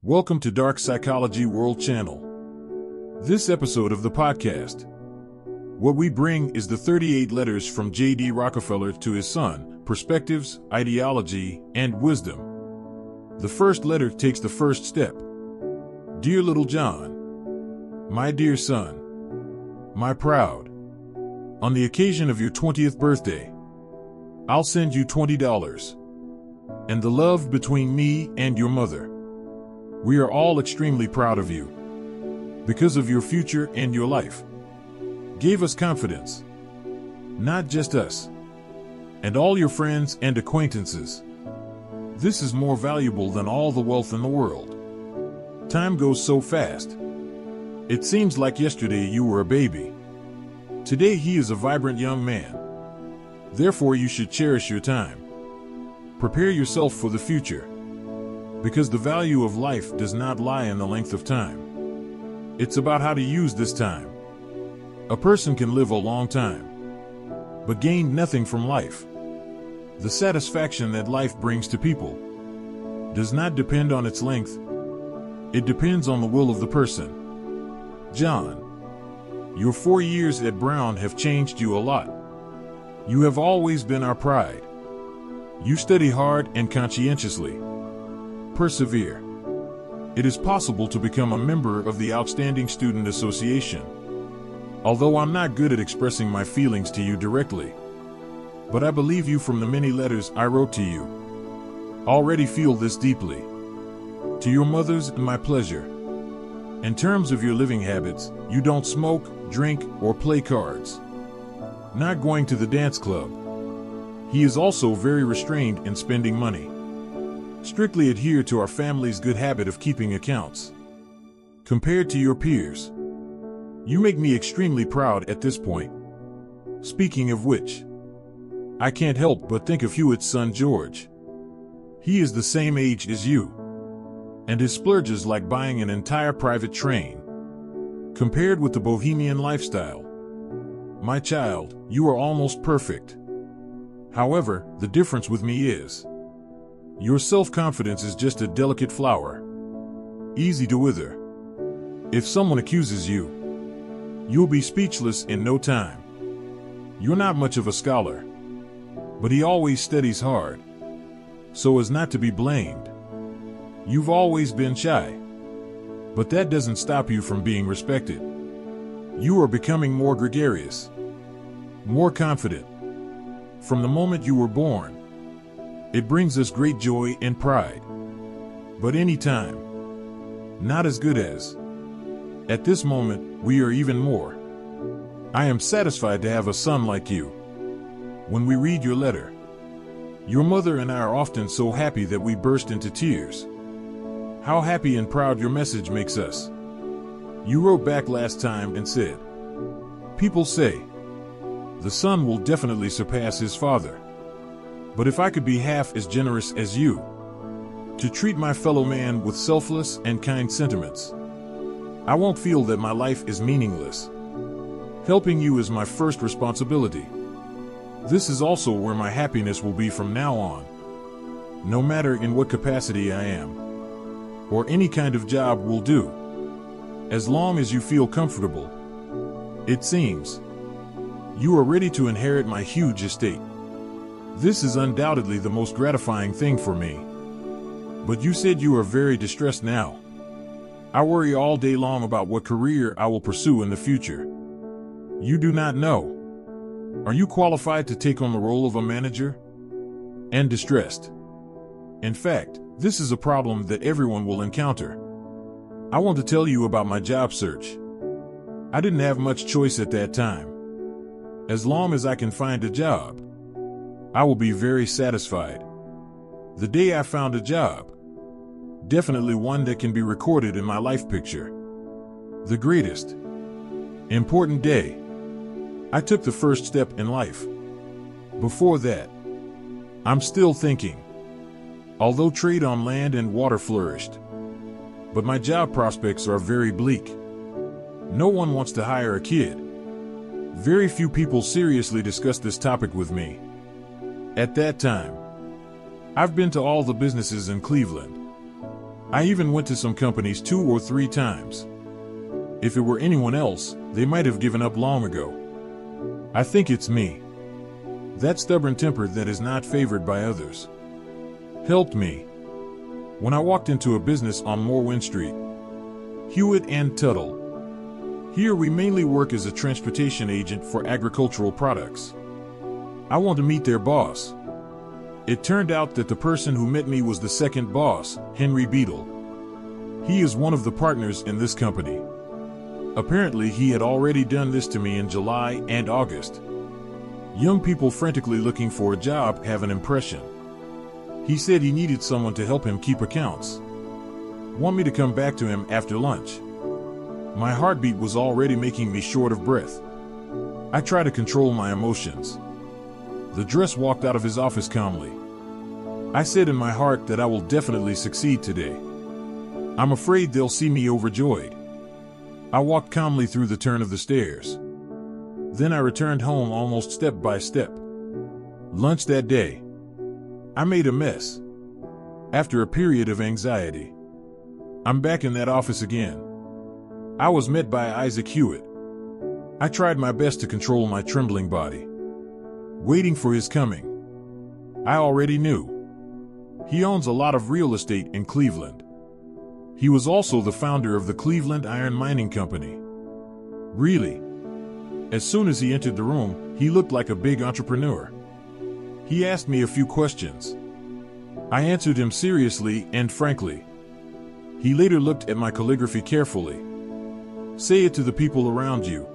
Welcome to Dark Psychology World Channel. This episode of the podcast, what we bring is the 38 letters from J.D. Rockefeller to his son, perspectives, ideology, and wisdom. The first letter takes the first step. Dear little John, my dear son, my proud. On the occasion of your 20th birthday, I'll send you $20 and the love between me and your mother. We are all extremely proud of you because of your future and your life. Gave us confidence. Not just us, and all your friends and acquaintances. This is more valuable than all the wealth in the world. Time goes so fast. It seems like yesterday you were a baby. Today he is a vibrant young man. Therefore you should cherish your time. Prepare yourself for the future. Because the value of life does not lie in the length of time. It's about how to use this time. A person can live a long time, but gain nothing from life. The satisfaction that life brings to people does not depend on its length. It depends on the will of the person. John, your 4 years at Brown have changed you a lot. You have always been our pride. You study hard and conscientiously. Persevere. It is possible to become a member of the Outstanding Student Association. Although I'm not good at expressing my feelings to you directly, but I believe you from the many letters I wrote to you. Already feel this deeply. To your mothers, my pleasure. In terms of your living habits, you don't smoke, drink, or play cards. Not going to the dance club. He is also very restrained in spending money. Strictly adhere to our family's good habit of keeping accounts. Compared to your peers, you make me extremely proud at this point. Speaking of which, I can't help but think of Hewitt's son George. He is the same age as you, and his splurges like buying an entire private train. Compared with the bohemian lifestyle, my child, you are almost perfect. However, the difference with me is, your self-confidence is just a delicate flower, easy to wither. If someone accuses you, you'll be speechless in no time. You're not much of a scholar, but he always studies hard, so as not to be blamed. You've always been shy, but that doesn't stop you from being respected. You are becoming more gregarious, more confident. From the moment you were born, it brings us great joy and pride. But any time, not as good as. At this moment, we are even more. I am satisfied to have a son like you. When we read your letter, your mother and I are often so happy that we burst into tears. How happy and proud your message makes us. You wrote back last time and said, people say, the son will definitely surpass his father. But if I could be half as generous as you, to treat my fellow man with selfless and kind sentiments, I won't feel that my life is meaningless. Helping you is my first responsibility. This is also where my happiness will be from now on. No matter in what capacity I am, or any kind of job will do, as long as you feel comfortable. It seems you are ready to inherit my huge estate. This is undoubtedly the most gratifying thing for me. But you said you are very distressed now. I worry all day long about what career I will pursue in the future. You do not know. Are you qualified to take on the role of a manager? And distressed. In fact, this is a problem that everyone will encounter. I want to tell you about my job search. I didn't have much choice at that time. As long as I can find a job, I will be very satisfied. The day I found a job, definitely one that can be recorded in my life picture. The greatest, important day. I took the first step in life. Before that, I'm still thinking. Although trade on land and water flourished, but my job prospects are very bleak. No one wants to hire a kid. Very few people seriously discuss this topic with me. At that time, I've been to all the businesses in Cleveland. I even went to some companies 2 or 3 times. If it were anyone else, they might have given up long ago. I think it's me. That stubborn temper that is not favored by others helped me. When I walked into a business on Morwin Street, Hewitt and Tuttle. Here we mainly work as a transportation agent for agricultural products. I want to meet their boss. It turned out that the person who met me was the second boss, Henry Beadle. He is one of the partners in this company. Apparently he had already done this to me in July and August. Young people frantically looking for a job have an impression. He said he needed someone to help him keep accounts. Want me to come back to him after lunch. My heartbeat was already making me short of breath. I tried to control my emotions. The dress walked out of his office calmly. I said in my heart that I will definitely succeed today. I'm afraid they'll see me overjoyed. I walked calmly through the turn of the stairs. Then I returned home almost step by step. Lunch that day. I made a mess. After a period of anxiety, I'm back in that office again. I was met by Isaac Hewitt. I tried my best to control my trembling body, waiting for his coming. I already knew. He owns a lot of real estate in Cleveland. He was also the founder of the Cleveland Iron Mining Company. Really? As soon as he entered the room, he looked like a big entrepreneur. He asked me a few questions. I answered him seriously and frankly. He later looked at my calligraphy carefully. Say it to the people around you.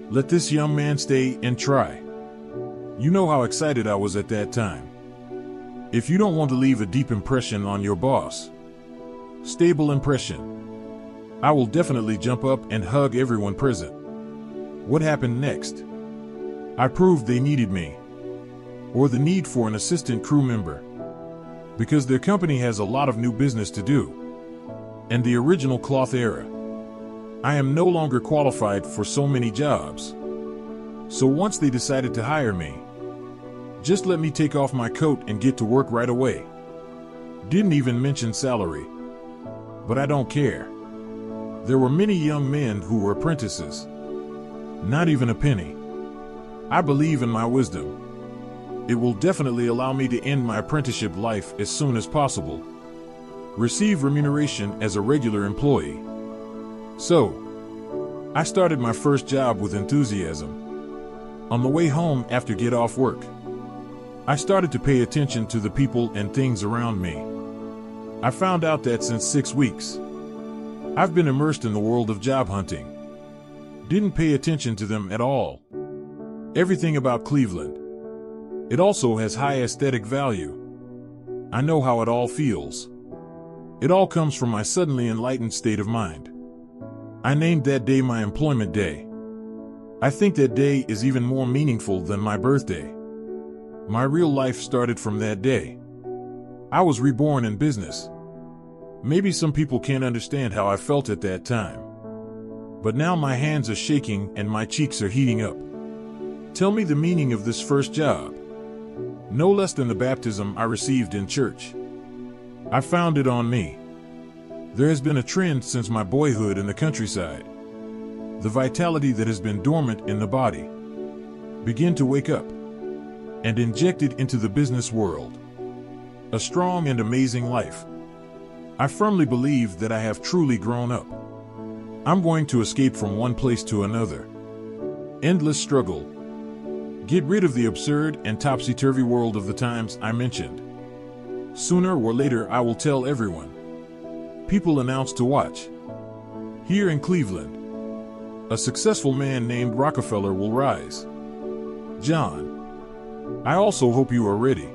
Let this young man stay and try. You know how excited I was at that time. If you don't want to leave a deep impression on your boss, stable impression, I will definitely jump up and hug everyone present. What happened next? I proved they needed me, or the need for an assistant crew member, because their company has a lot of new business to do. And the original cloth era. I am no longer qualified for so many jobs. So once they decided to hire me, just let me take off my coat and get to work right away. Didn't even mention salary. But I don't care. There were many young men who were apprentices. Not even a penny. I believe in my wisdom. It will definitely allow me to end my apprenticeship life as soon as possible. Receive remuneration as a regular employee. So, I started my first job with enthusiasm. On the way home after get off work, I started to pay attention to the people and things around me. I found out that since 6 weeks, I've been immersed in the world of job hunting. Didn't pay attention to them at all. Everything about Cleveland. It also has high aesthetic value. I know how it all feels. It all comes from my suddenly enlightened state of mind. I named that day my employment day. I think that day is even more meaningful than my birthday. My real life started from that day. I was reborn in business. Maybe some people can't understand how I felt at that time. But now my hands are shaking and my cheeks are heating up. Tell me the meaning of this first job. No less than the baptism I received in church. I found it on me. There has been a trend since my boyhood in the countryside. The vitality that has been dormant in the body begin to wake up and inject it into the business world. A strong and amazing life. I firmly believe that I have truly grown up. I'm going to escape from one place to another. Endless struggle. Get rid of the absurd and topsy-turvy world of the times I mentioned. Sooner or later I will tell everyone. People announce to watch. Here in Cleveland, a successful man named Rockefeller will rise. John, I also hope you are ready.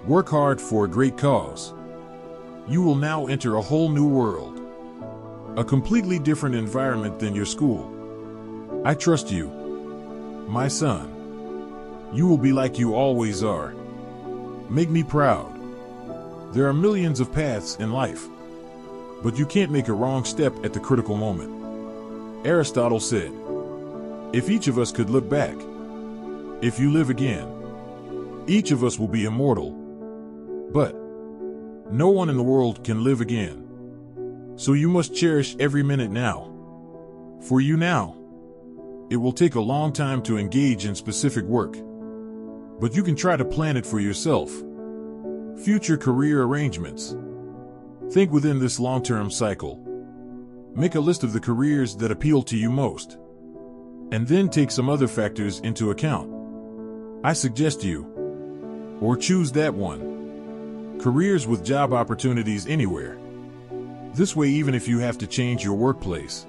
Work hard for a great cause. You will now enter a whole new world. A completely different environment than your school. I trust you, my son. You will be like you always are. Make me proud. There are millions of paths in life, but you can't make a wrong step at the critical moment. Aristotle said, if each of us could look back, if you live again, each of us will be immortal. But No one in the world can live again. So you must cherish every minute now. For you now. It will take a long time to engage in specific work. But you can try to plan it for yourself. Future career arrangements. Think within this long-term cycle. Make a list of the careers that appeal to you most. And then take some other factors into account. I suggest you, or choose that one. Careers with job opportunities anywhere. This way, even if you have to change your workplace,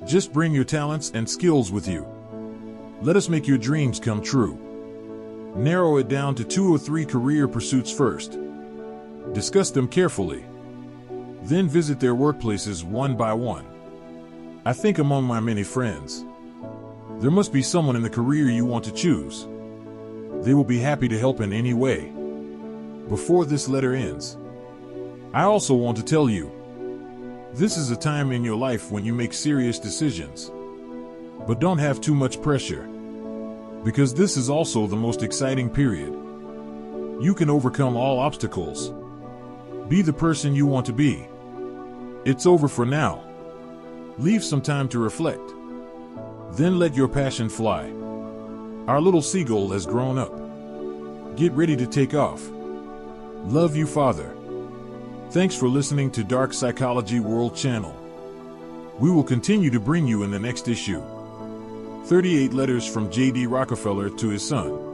just bring your talents and skills with you. Let us make your dreams come true. Narrow it down to 2 or 3 career pursuits first. Discuss them carefully. Then visit their workplaces one by one. I think among my many friends, there must be someone in the career you want to choose. They will be happy to help in any way. Before this letter ends, I also want to tell you, this is a time in your life when you make serious decisions. But don't have too much pressure, because this is also the most exciting period. You can overcome all obstacles. Be the person you want to be. It's over for now. Leave some time to reflect. Then let your passion fly. Our little seagull has grown up. Get ready to take off. Love you, Father. Thanks for listening to Dark Psychology World Channel. We will continue to bring you in the next issue. 38 letters from J.D. Rockefeller to his son.